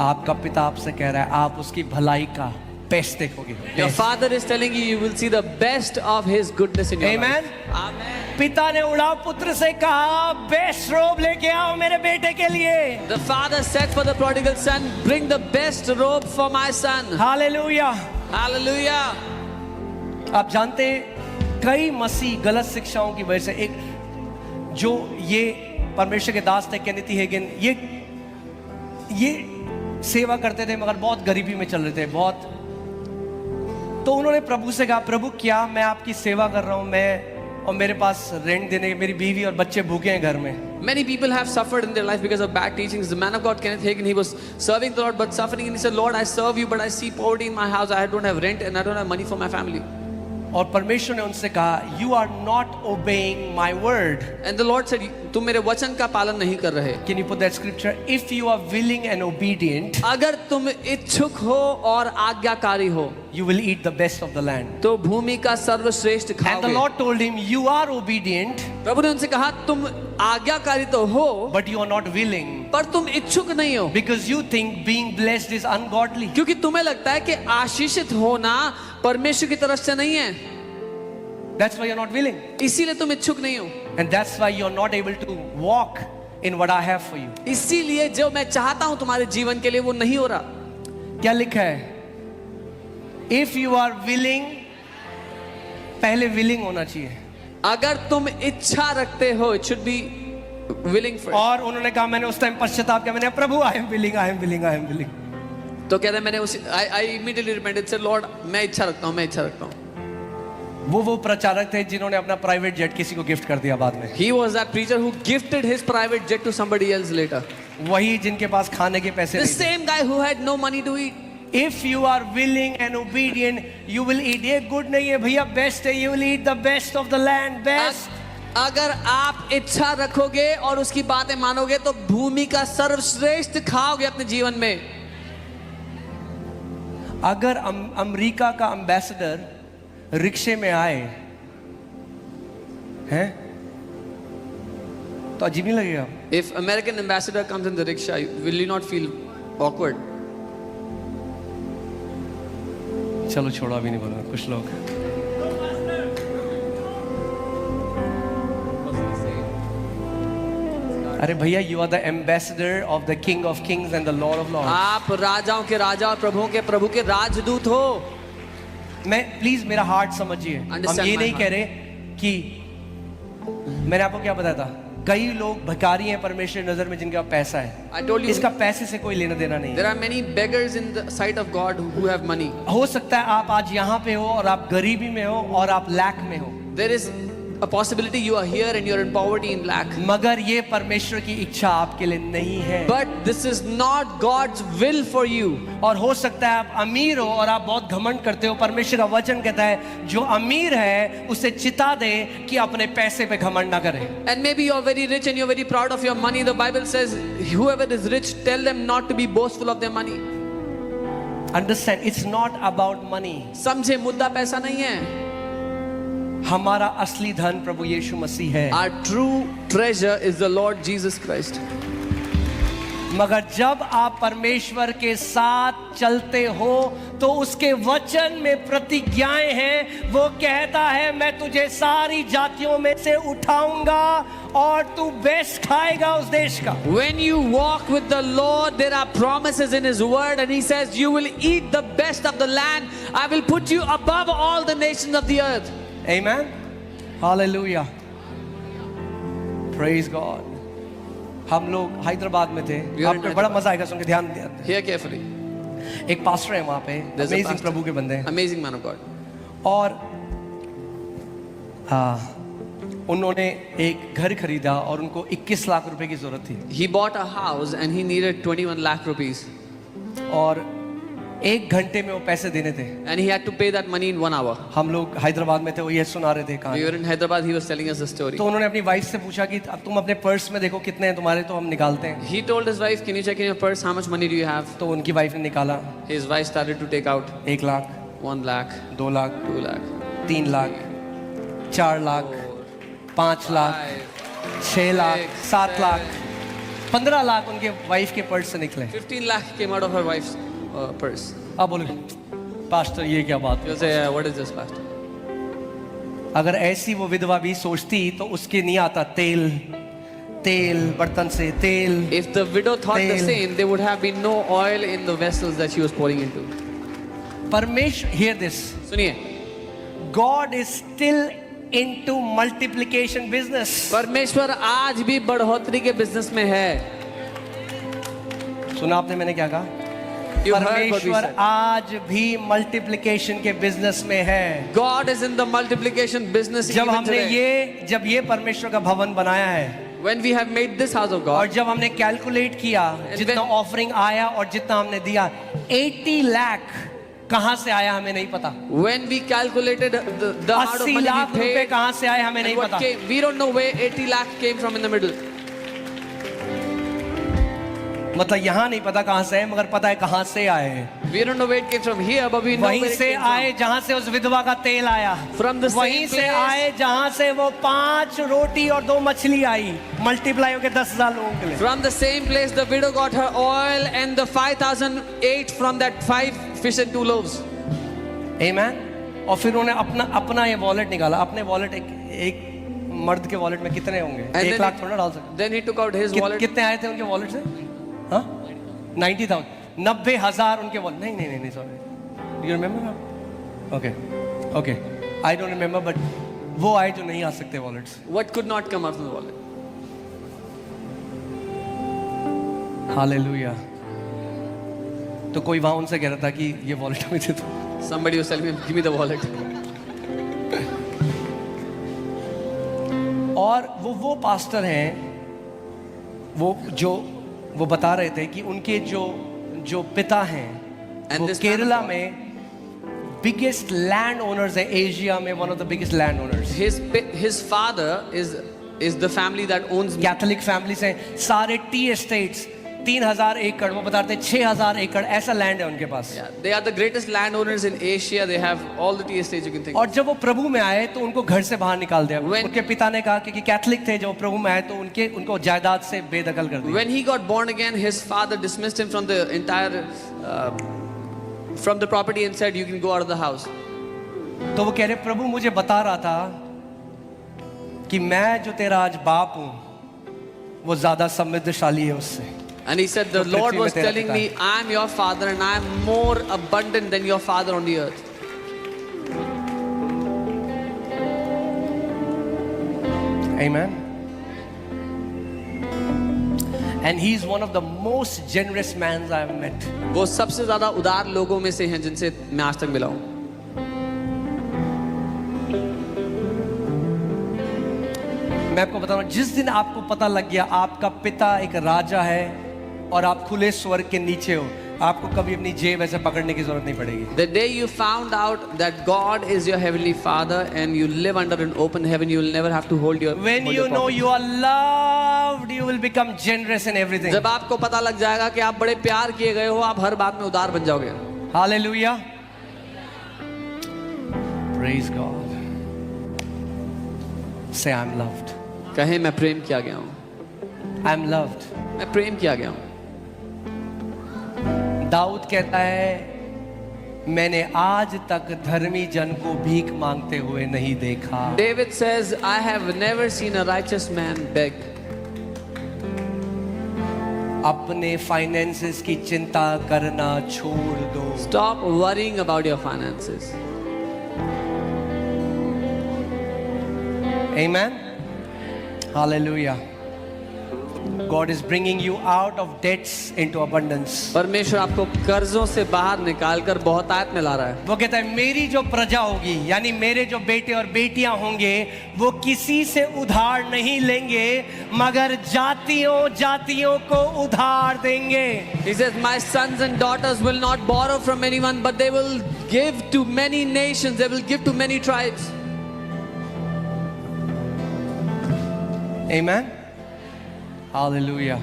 आपका पिता आपसे कह रहा है आप उसकी भलाई का बेस्ट देखोगे। Your father is telling you, you will see the best of his goodness in your Amen. life. Amen. पिता ने उड़ाव पुत्र से कहा बेस्ट रोब लेके आओ मेरे बेटे के लिए। The father said for the prodigal son, bring the best robe for my son. Hallelujah. Hallelujah. आप जानते हैं कई मसीह गलत शिक्षाओं की वजह से एक जो ये परमेश्वर के दास थे केनेथ हेगिन ये सेवा करते थे मगर बहुत गरीबी में चल रहे थे बहुत। तो उन्होंने प्रभु से कहा प्रभु क्या मैं आपकी सेवा कर रहा हूं मैं और मेरे पास रेंट देने मेरी बीवी और बच्चे भूखे हैं घर में। Many people have suffered in their life because of bad teachings. The man of God Kenneth Hagin, he was serving the Lord but suffering, and he said, Lord, I serve you but I see poverty in my house. I don't have rent and I don't have money for my family. और परमेश्वर ने उनसे कहा you are not obeying my word. And the Lord said, तुम मेरे वचन का पालन नहीं कर रहे। Can you put that scripture? If you are willing and obedient, अगर तुम इच्छुक हो और आज्ञाकारी हो, you will eat the best of the land. तो भूमि का सर्वश्रेष्ठ And the खाओगे। Lord told him, you are obedient, प्रभु ने उनसे कहा तुम आज्ञाकारी तो हो but you are not willing पर तुम इच्छुक नहीं हो, because you think being blessed is ungodly. क्योंकि तुम्हें लगता है कि आशीषित होना परमेश्वर की तरफ से नहीं है, That's why you're not willing. इसीलिए तुम इच्छुक नहीं हो। And that's why you're not able to walk in what I have for you. इसीलिए जो मैं चाहता हूं तुम्हारे जीवन के लिए वो नहीं हो रहा। क्या लिखा है? If you are willing, पहले willing होना चाहिए। अगर तुम इच्छा रखते हो, it should be willing first. और उन्होंने कहा मैंने उस टाइम पश्चाताप किया मैंने प्रभु I am willing, I am willing, I am willing. तो कहते हैं मैंने I immediately repented, said Lord मैं इच्छा रखता हूं, मैं इच्छा रखता हूं। वो प्रचारक थे जिन्होंने अपना प्राइवेट जेट किसी को गिफ्ट कर दिया बाद में। He was that preacher who gifted his private jet to somebody else later. वही जिनके पास खाने के पैसे The नहीं थे। same guy who had no money to eat. If you are willing and obedient, you will eat. ये good नहीं है भैया, बेस्ट है। You will eat the best of the land, best. अगर आप इच्छा रखोगे और उसकी बातें मानोगे तो भूमि का सर्वश्रेष्ठ खाओगे अपने जीवन में। अगर अमेरिका का एम्बेसडर रिक्शे में आए हैं तो अजीब नहीं लगेगा? If American ambassador comes in the rickshaw, will you not feel awkward? चलो छोड़ो अभी नहीं बोलूंगा। कुछ लोग अरे भैया you are the ambassador of the king of kings and the lord of lords. आप राजाओं के राजा और प्रभुओं के प्रभु के राजदूत हो। मैं प्लीज मेरा हार्ट समझिए। हम Understand ये my नहीं heart. कह रहे कि मैंने आपको क्या बताया था कई लोग भिखारी हैं परमेश्वर की नजर में जिनका पैसा है। I told you इसका पैसे से कोई लेना देना नहीं there है। are many beggars in the sight of God who have money. हो सकता है आप आज यहाँ पे हो और आप गरीबी में हो और आप लैक में हो, There is a possibility you are here and you are in poverty and lack. मगर ये परमेश्वर की इच्छा आपके लिए नहीं है। But this is not God's will for you. और हो सकता है आप अमीर हो और आप बहुत घमंड करते हो। परमेश्वर का वचन कहता है जो अमीर है उसे चिता दे कि अपने पैसे पे घमंड ना करे। And maybe you are very rich and you are very proud of your money. The Bible says whoever is rich, tell them not to be boastful of their money. Understand, it's not about money. समझे मुद्दा पैसा नहीं है। हमारा असली धन प्रभु यीशु मसीह है। Our true treasure is the Lord Jesus Christ. मगर जब आप परमेश्वर के साथ चलते हो तो उसके वचन में प्रतिज्ञाएं हैं। वो कहता है मैं तुझे सारी जातियों में से उठाऊंगा और तू बेस्ट खाएगा उस देश का। When you walk with the Lord, there are promises in His word, and He says you will eat the best of the land. I will put you above all the nations of the earth. Amen. Hallelujah. Praise God. हम लोग हैदराबाद में थे। We are in आपको बड़ा मजा आएगा सुन के, ध्यान दिया। Hear carefully. एक पास्टर है वहाँ पे, There's a अमेजिंग pastor. प्रभु के बंदे हैं। Amazing man of God. और उन्होंने एक घर खरीदा और उनको 21 लाख रुपए की जरूरत थी। He bought a house and he needed 21 lakh rupees. और 1 घंटे में वो पैसे देने थे। And he had to pay that money in 1 hour. हम लोग हैदराबाद में थे, वो ये सुना रहे थे We कहानी। were in Hyderabad, he was telling us a story. तो उन्होंने अपनी वाइफ से पूछा कि अब तुम अपने पर्स में देखो कितने हैं तुम्हारे, तो हम निकालते हैं। He told his wife, can you check in your purse, how much money do you have? तो उनकी वाइफ ने निकाला His wife started to take out 1 lakh, 1 lakh, 2 lakh, 2 lakh, 3 lakh, 4 lakh, 5 lakh, 6 lakh, 7 lakh, 15 lakh उनके वाइफ के पर्स से निकले। 15 lakh came out of her wife's purse. अब बोलोगे पास्टर ये क्या बात You'll say, what is this, pastor? अगर ऐसी वो विधवा भी सोचती तो उसके नहीं आता तेल, तेल बर्तन से तेल। If the widow thought the Tail. same, there would have been no oil in the vessels that she was pouring into. परमेश्वर, hear this, सुनिए, God is still into multiplication business. परमेश्वर आज भी बढ़ोतरी के बिजनेस में है। सुना आपने मैंने क्या कहा? You heard what we परमेश्वर said. आज भी मल्टीप्लिकेशन के बिजनेस में है। God is in the multiplication business जब even हमने today. जब ये परमेश्वर का भवन बनाया है When we have made this house of और God, जब हमने कैलकुलेट किया जितना when- ऑफरिंग आया और जितना हमने दिया, 80 लाख कहां से आया हमें नहीं पता। when we calculated the amount of 80 money lakh we रुपए paid, कहां से आए हमें and नहीं what पता। came, we don't know where 80 lakh came from in the middle. मतलब यहाँ नहीं पता कहां से है, मगर पता है कहां से आए हैं। We don't know where it came from here, but we know वहीं where it से came आए from. जहां से उस विधवा का तेल आया, From the same वहीं से place. आए जहां से वो 5 रोटी और 2 मछली आई, मल्टीप्लाई होकर 10,000 लोगों के लिए। From the same place, the widow got her oil, and the 5,000 ate from that 5 fish and 2 loaves. आमेन। और फिर उन्होंने अपना ये वॉलेट निकाला। अपने वॉलेट एक मर्द के वॉलेट में कितने होंगे? And 1 then लाख थोड़ा डाल सकते। Then he took out his wallet. कितने आए थे उनके वॉलेट से? हाँ, 90,000, 90,000 उनके वॉलेट। नहीं sorry, you remember? Okay, I don't remember, but वो आए जो नहीं आ सकते वॉलेट से। What could not come out from the wallet? Hallelujah. तो कोई वहां उनसे कह रहा था कि ये वॉलेट हमें दे दो। Somebody was telling me, give me the wallet. और वो पास्टर हैं, वो बता रहे थे कि उनके जो पिता हैं And वो this Kerala man of God- में बिगेस्ट लैंड ओनर्स है, एशिया में one of the biggest land owners. His father is the family that owns. Catholic family से सारे टी एस्टेट्स 3,000 एकड़, वो बताते हैं 6,000 एकड़ ऐसा लैंड है उनके पास। Yeah, they are the greatest landowners in Asia. They have all the tea estates you can think और of. जब वो प्रभु में आए तो उनको घर से बाहर निकाल दिया। When- उनके पिता ने कहा कि कैथोलिक थे, जब प्रभु में आए तो उनको जायदाद से बेदखल कर दिया। When he got born again, his father dismissed him from the entire from the property and said, "You can go out of the house." तो वो कह रहे प्रभु मुझे बता रहा था कि मैं जो तेरा आज बाप हूं वो ज्यादा समृद्धशाली है उससे। And he said, "The तो Lord पृथ्वी में was तेरा telling पिता me, I am your father and I am more abundant than your father on the earth." Amen. And he's one of the most generous men I've met. वो सबसे ज्यादा उदार लोगों में से हैं जिनसे मैं आज तक मिला हूं। मैं आपको बता रहा हूं, जिस दिन आपको पता लग गया आपका पिता एक राजा है और आप खुले स्वर्ग के नीचे हो, आपको कभी अपनी जेब ऐसे पकड़ने की जरूरत नहीं पड़ेगी। The day you found out that God is your heavenly Father and you live under an open heaven, you will never have to hold your. When hold you your know property. you are loved, you will become generous in everything. जब आपको पता लग जाएगा कि आप बड़े प्यार किए गए हो, आप हर बात में उदार बन जाओगे। Hallelujah. Praise God. Say I'm loved. कहे मैं प्रेम किया गया हूँ। I'm loved. मैं प्रेम किया गया हूँ। दाऊद कहता है मैंने आज तक धर्मी जन को भीख मांगते हुए नहीं देखा। David says, "I have never seen a righteous man beg." अपने फाइनेंसेस की चिंता करना छोड़ दो। Stop worrying about your finances. Amen. Hallelujah. God is bringing you out of debts into abundance. परमेश्वर आपको कर्जों से बाहर निकालकर बहुतायत में ला रहा है। वो कहता है मेरी जो प्रजा होगी, यानी मेरे जो बेटे और बेटियां होंगे, वो किसी से उधार नहीं लेंगे मगर जातियों को उधार देंगे। He says, "My sons and daughters will not borrow from anyone, but they will give to many nations. They will give to many tribes." Amen. Hallelujah.